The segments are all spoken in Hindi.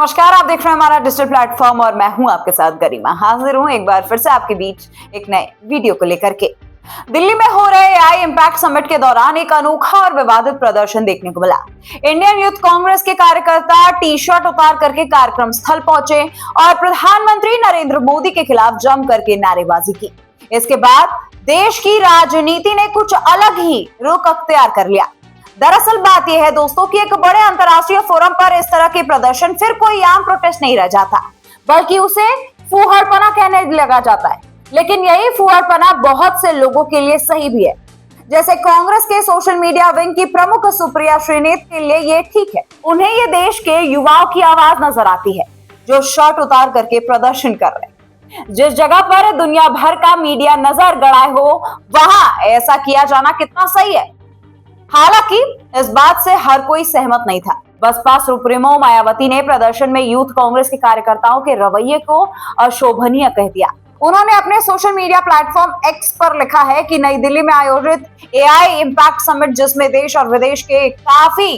नमस्कार, आप देख रहे हैं हमारा डिजिटल प्लेटफॉर्म और मैं हूं आपके साथ गरिमा। हाजिर हूं एक बार फिर से आपके बीच एक नए वीडियो को लेकर के। दिल्ली में हो रहे एआई इम्पैक्ट समिट के दौरान एक अनोखा और विवादित प्रदर्शन देखने को मिला। इंडियन यूथ कांग्रेस के कार्यकर्ता टी शर्ट उतार करके कार्यक्रम स्थल पहुंचे और प्रधानमंत्री नरेंद्र मोदी के खिलाफ जम करके नारेबाजी की। इसके बाद देश की राजनीति ने कुछ अलग ही रुख अख्तियार कर लिया। दरअसल बात यह है दोस्तों कि एक बड़े अंतर्राष्ट्रीय फोरम पर इस तरह के प्रदर्शन फिर कोई आम प्रोटेस्ट नहीं रह जाता, बल्कि उसे फूहड़पना कहने लगा जाता है। लेकिन यही फूहड़पना बहुत से लोगों के लिए सही भी है। जैसे कांग्रेस के सोशल मीडिया विंग की प्रमुख सुप्रिया श्रीनेत के लिए ये ठीक है। उन्हें ये देश के युवाओं की आवाज नजर आती है जो शर्ट उतार करके प्रदर्शन कर रहे हैं। जिस जगह पर दुनिया भर का मीडिया नजर गड़ाए हो, वहां ऐसा किया जाना कितना सही है। हालांकि इस बात से हर कोई सहमत नहीं था। बसपा सुप्रीमो मायावती ने प्रदर्शन में यूथ कांग्रेस के कार्यकर्ताओं के रवैये को अशोभनीय कह दिया। उन्होंने अपने सोशल मीडिया प्लेटफॉर्म एक्स पर लिखा है कि नई दिल्ली में आयोजित एआई इम्पैक्ट समिट, जिसमें देश और विदेश के काफी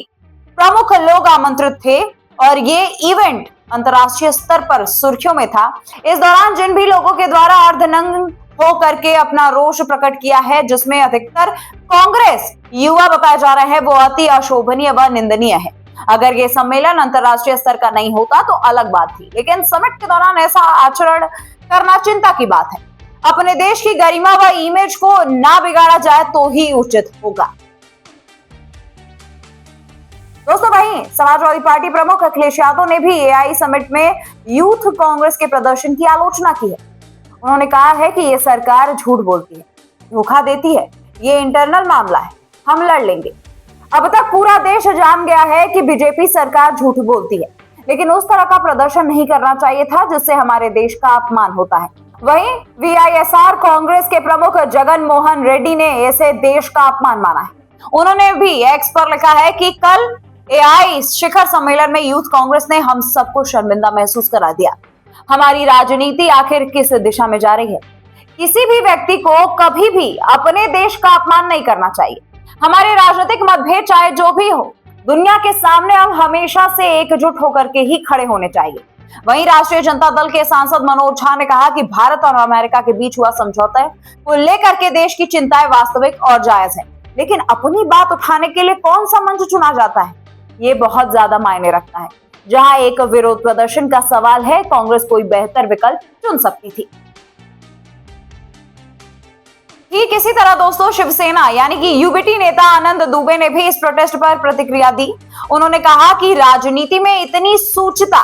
प्रमुख लोग आमंत्रित थे और ये इवेंट अंतर्राष्ट्रीय स्तर पर सुर्खियों में था। इस दौरान जिन भी लोगों के द्वारा अर्धनग्न हो करके अपना रोष प्रकट किया है, जिसमें अधिकतर कांग्रेस युवा बताए जा रहे हैं, वो अति अशोभनीय व निंदनीय है। अगर ये सम्मेलन अंतर्राष्ट्रीय स्तर का नहीं होता तो अलग बात थी, लेकिन समिट के दौरान ऐसा आचरण करना चिंता की बात है। अपने देश की गरिमा व इमेज को ना बिगाड़ा जाए तो ही उचित होगा। दोस्तों, वहीं समाजवादी पार्टी प्रमुख अखिलेश यादव ने भी एआई समिट में यूथ कांग्रेस के प्रदर्शन की आलोचना की है। उन्होंने कहा है कि ये सरकार झूठ बोलती है, धोखा देती है, ये इंटरनल मामला है, हम लड़ लेंगे। अब तक पूरा देश जान गया है कि बीजेपी सरकार झूठ बोलती है, लेकिन उस तरह का प्रदर्शन नहीं करना चाहिए था जिससे हमारे देश का अपमान होता है। वहीं वीआईएसआर कांग्रेस के प्रमुख जगन मोहन रेड्डी ने इसे देश का अपमान माना है। उन्होंने भी एक्स पर लिखा है कि कल एआई शिखर सम्मेलन में यूथ कांग्रेस ने हम सबको शर्मिंदा महसूस करा दिया। हमारी राजनीति आखिर किस दिशा में जा रही है? किसी भी व्यक्ति को कभी भी अपने देश का अपमान नहीं करना चाहिए। हमारे राजनीतिक मतभेद चाहे जो भी हो, दुनिया के सामने हम हमेशा से एकजुट होकर के ही खड़े होने चाहिए। वहीं राष्ट्रीय जनता दल के सांसद मनोज झा ने कहा कि भारत और अमेरिका के बीच हुआ समझौते को लेकर के देश की चिंताएं वास्तविक और जायज है, लेकिन अपनी बात उठाने के लिए कौन सा मंच चुना जाता है, ये बहुत ज्यादा मायने रखता है। जहां एक विरोध प्रदर्शन का सवाल है, कांग्रेस कोई बेहतर विकल्प चुन सकती थी। ठीक इसी तरह दोस्तों, शिवसेना यानी कि यूबीटी नेता आनंद दुबे ने भी इस प्रोटेस्ट पर प्रतिक्रिया दी। उन्होंने कहा कि राजनीति में इतनी सूचिता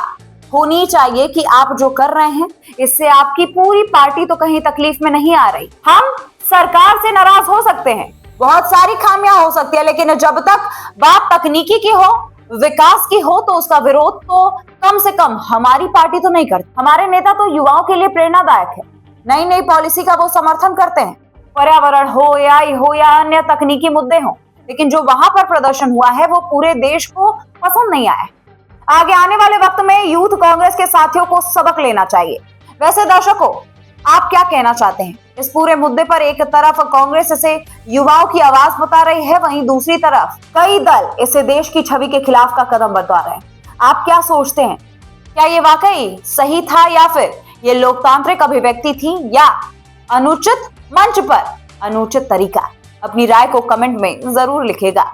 होनी चाहिए कि आप जो कर रहे हैं, इससे आपकी पूरी पार्टी तो कहीं तकलीफ में नहीं आ रही। हम सरकार से नाराज हो सकते हैं, बहुत सारी खामियां हो सकती है, लेकिन जब तक बात तकनीकी की हो, विकास की हो, तो उसका विरोध तो कम से कम हमारी पार्टी तो नहीं करती। हमारे नेता तो युवाओं के लिए प्रेरणादायक है, नई नई पॉलिसी का वो समर्थन करते हैं, पर्यावरण हो, एआई हो या अन्य तकनीकी मुद्दे हो। लेकिन जो वहां पर प्रदर्शन हुआ है वो पूरे देश को पसंद नहीं आया। आगे आने वाले वक्त में यूथ कांग्रेस के साथियों को सबक लेना चाहिए। वैसे दर्शकों, आप क्या कहना चाहते हैं इस पूरे मुद्दे पर? एक तरफ कांग्रेस इसे युवाओं की आवाज बता रही है, वहीं दूसरी तरफ कई दल इसे देश की छवि के खिलाफ का कदम बता रहे हैं। आप क्या सोचते हैं? क्या ये वाकई सही था या फिर ये लोकतांत्रिक अभिव्यक्ति थी या अनुचित मंच पर अनुचित तरीका? अपनी राय को कमेंट में जरूर लिखिएगा।